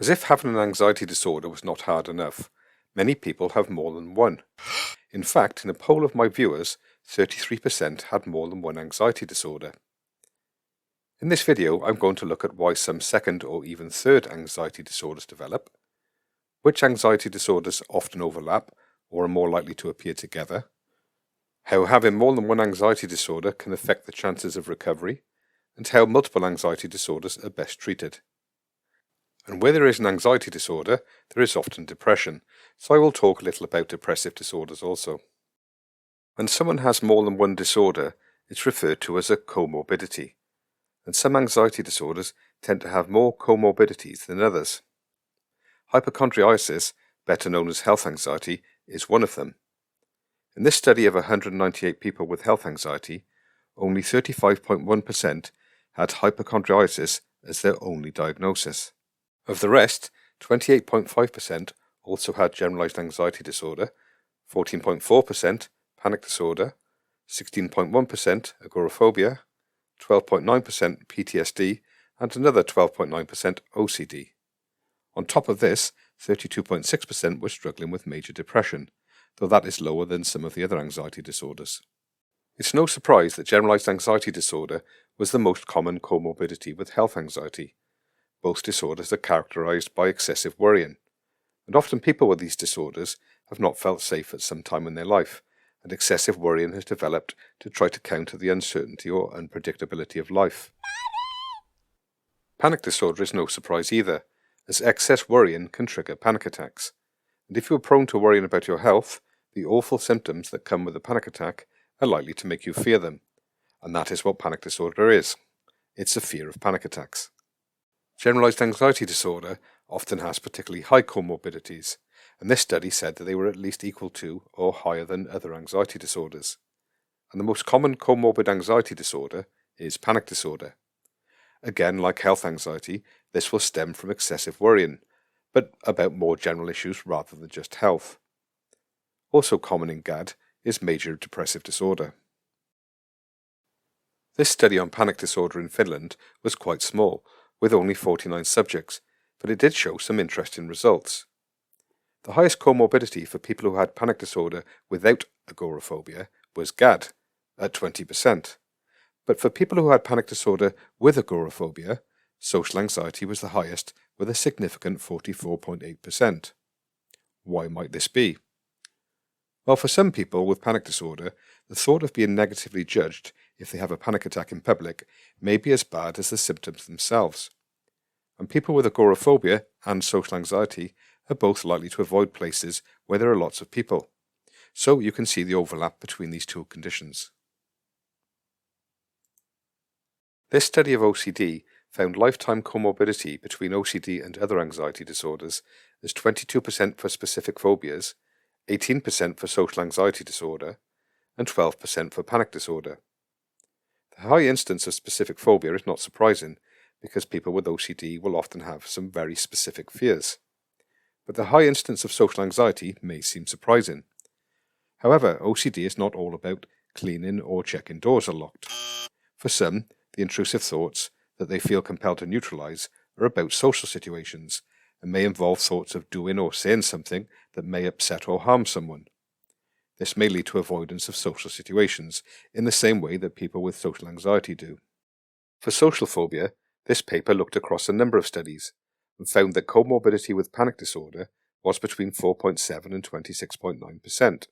As if having an anxiety disorder was not hard enough, many people have more than one. In fact, in a poll of my viewers, 33% had more than one anxiety disorder. In this video, I'm going to look at why some second or even third anxiety disorders develop, which anxiety disorders often overlap or are more likely to appear together, how having more than one anxiety disorder can affect the chances of recovery, and how multiple anxiety disorders are best treated. And where there is an anxiety disorder, there is often depression, so I will talk a little about depressive disorders also. When someone has more than one disorder, it's referred to as a comorbidity, and some anxiety disorders tend to have more comorbidities than others. Hypochondriasis, better known as health anxiety, is one of them. In this study of 198 people with health anxiety, only 35.1% had hypochondriasis as their only diagnosis. Of the rest, 28.5% also had generalized anxiety disorder, 14.4% panic disorder, 16.1% agoraphobia, 12.9% PTSD, and another 12.9% OCD. On top of this, 32.6% were struggling with major depression, though that is lower than some of the other anxiety disorders. It's no surprise that generalized anxiety disorder was the most common comorbidity with health anxiety. Both disorders are characterized by excessive worrying, and often people with these disorders have not felt safe at some time in their life, and excessive worrying has developed to try to counter the uncertainty or unpredictability of life. Panic disorder is no surprise either, as excess worrying can trigger panic attacks, and if you are prone to worrying about your health, the awful symptoms that come with a panic attack are likely to make you fear them, and that is what panic disorder is. It's a fear of panic attacks. Generalized anxiety disorder often has particularly high comorbidities, and this study said that they were at least equal to or higher than other anxiety disorders. And the most common comorbid anxiety disorder is panic disorder. Again, like health anxiety, this will stem from excessive worrying, but about more general issues rather than just health. Also common in GAD is major depressive disorder. This study on panic disorder in Finland was quite small, with only 49 subjects, but it did show some interesting results. The highest comorbidity for people who had panic disorder without agoraphobia was GAD, at 20%. But for people who had panic disorder with agoraphobia, social anxiety was the highest, with a significant 44.8%. Why might this be? Well, for some people with panic disorder, the thought of being negatively judged if they have a panic attack in public may be as bad as the symptoms themselves. And people with agoraphobia and social anxiety are both likely to avoid places where there are lots of people. So you can see the overlap between these two conditions. This study of OCD found lifetime comorbidity between OCD and other anxiety disorders as 22% for specific phobias, 18% for social anxiety disorder, and 12% for panic disorder. The high instance of specific phobia is not surprising, because people with OCD will often have some very specific fears. But the high instance of social anxiety may seem surprising. However, OCD is not all about cleaning or checking doors are locked. For some, the intrusive thoughts that they feel compelled to neutralize are about social situations, and may involve thoughts of doing or saying something that may upset or harm someone. This may lead to avoidance of social situations in the same way that people with social anxiety do. For social phobia, this paper looked across a number of studies and found that comorbidity with panic disorder was between 4.7 and 26.9%.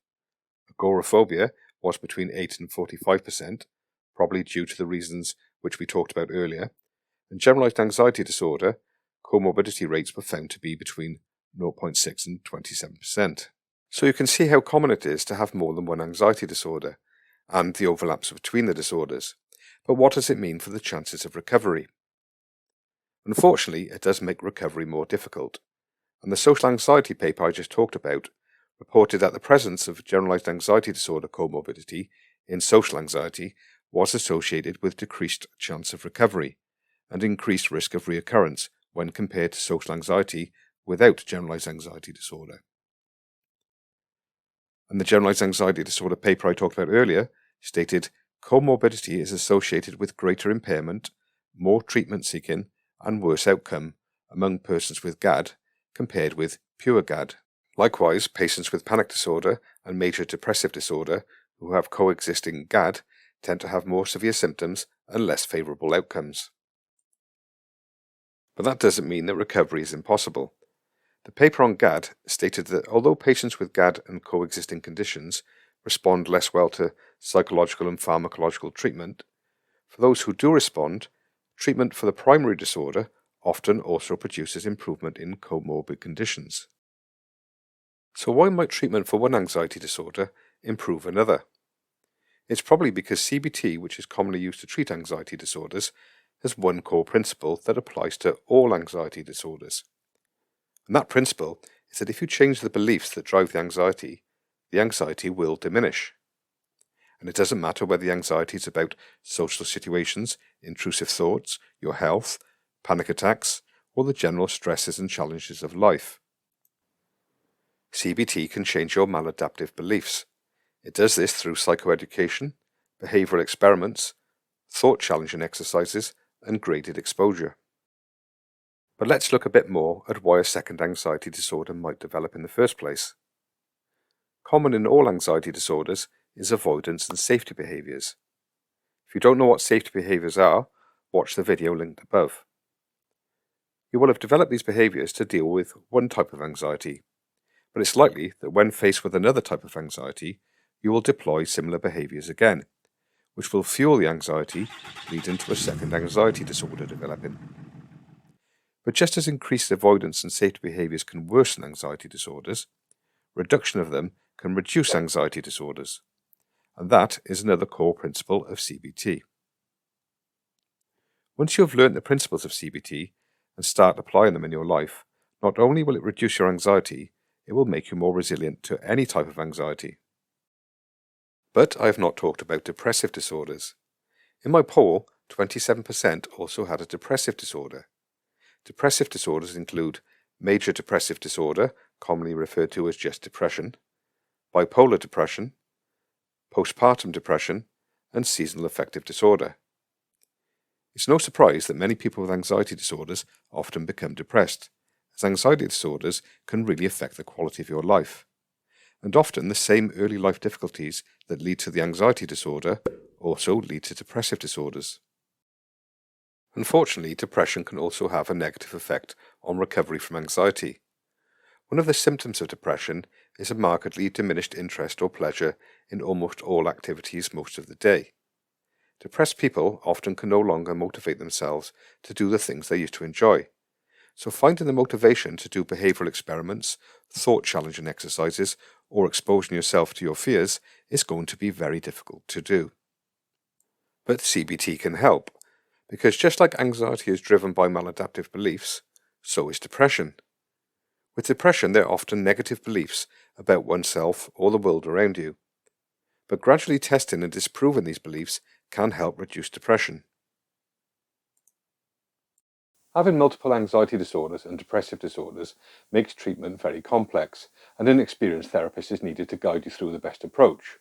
Agoraphobia was between 8 and 45%, probably due to the reasons which we talked about earlier, and generalized anxiety disorder, comorbidity rates were found to be between 0.6 and 27%. So you can see how common it is to have more than one anxiety disorder, and the overlaps between the disorders. But what does it mean for the chances of recovery? Unfortunately, it does make recovery more difficult, and the social anxiety paper I just talked about reported that the presence of generalized anxiety disorder comorbidity in social anxiety was associated with decreased chance of recovery and increased risk of reoccurrence when compared to social anxiety without generalized anxiety disorder. And the generalized anxiety disorder paper I talked about earlier stated comorbidity is associated with greater impairment, more treatment seeking, and worse outcome among persons with GAD compared with pure GAD. Likewise, patients with panic disorder and major depressive disorder who have coexisting GAD tend to have more severe symptoms and less favourable outcomes. But that doesn't mean that recovery is impossible. The paper on GAD stated that although patients with GAD and coexisting conditions respond less well to psychological and pharmacological treatment, for those who do respond, treatment for the primary disorder often also produces improvement in comorbid conditions. So why might treatment for one anxiety disorder improve another? It's probably because CBT, which is commonly used to treat anxiety disorders, has one core principle that applies to all anxiety disorders. And that principle is that if you change the beliefs that drive the anxiety will diminish. And it doesn't matter whether the anxiety is about social situations, intrusive thoughts, your health, panic attacks, or the general stresses and challenges of life. CBT can change your maladaptive beliefs. It does this through psychoeducation, behavioural experiments, thought-challenging exercises, and graded exposure. But let's look a bit more at why a second anxiety disorder might develop in the first place. Common in all anxiety disorders is avoidance and safety behaviours. If you don't know what safety behaviours are, watch the video linked above. You will have developed these behaviours to deal with one type of anxiety, but it's likely that when faced with another type of anxiety, you will deploy similar behaviours again, which will fuel the anxiety, leading to a second anxiety disorder developing. But just as increased avoidance and safety behaviours can worsen anxiety disorders, reduction of them can reduce anxiety disorders. And that is another core principle of CBT. Once you have learnt the principles of CBT and start applying them in your life, not only will it reduce your anxiety, it will make you more resilient to any type of anxiety. But I have not talked about depressive disorders. In my poll, 27% also had a depressive disorder. Depressive disorders include major depressive disorder, commonly referred to as just depression, bipolar depression, postpartum depression, and seasonal affective disorder. It's no surprise that many people with anxiety disorders often become depressed, as anxiety disorders can really affect the quality of your life. And often the same early life difficulties that lead to the anxiety disorder also lead to depressive disorders. Unfortunately, depression can also have a negative effect on recovery from anxiety. One of the symptoms of depression is a markedly diminished interest or pleasure in almost all activities most of the day. Depressed people often can no longer motivate themselves to do the things they used to enjoy. So finding the motivation to do behavioural experiments, thought-challenging exercises, or exposing yourself to your fears is going to be very difficult to do. But CBT can help, because just like anxiety is driven by maladaptive beliefs, so is depression. With depression, there are often negative beliefs about oneself or the world around you. But gradually testing and disproving these beliefs can help reduce depression. Having multiple anxiety disorders and depressive disorders makes treatment very complex, and an experienced therapist is needed to guide you through the best approach.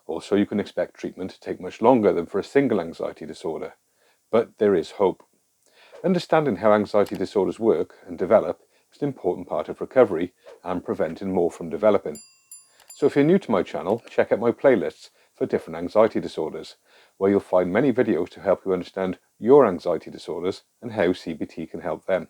Also, you can expect treatment to take much longer than for a single anxiety disorder. But there is hope. Understanding how anxiety disorders work and develop is an important part of recovery and preventing more from developing. So if you're new to my channel, check out my playlists for different anxiety disorders, where you'll find many videos to help you understand your anxiety disorders and how CBT can help them.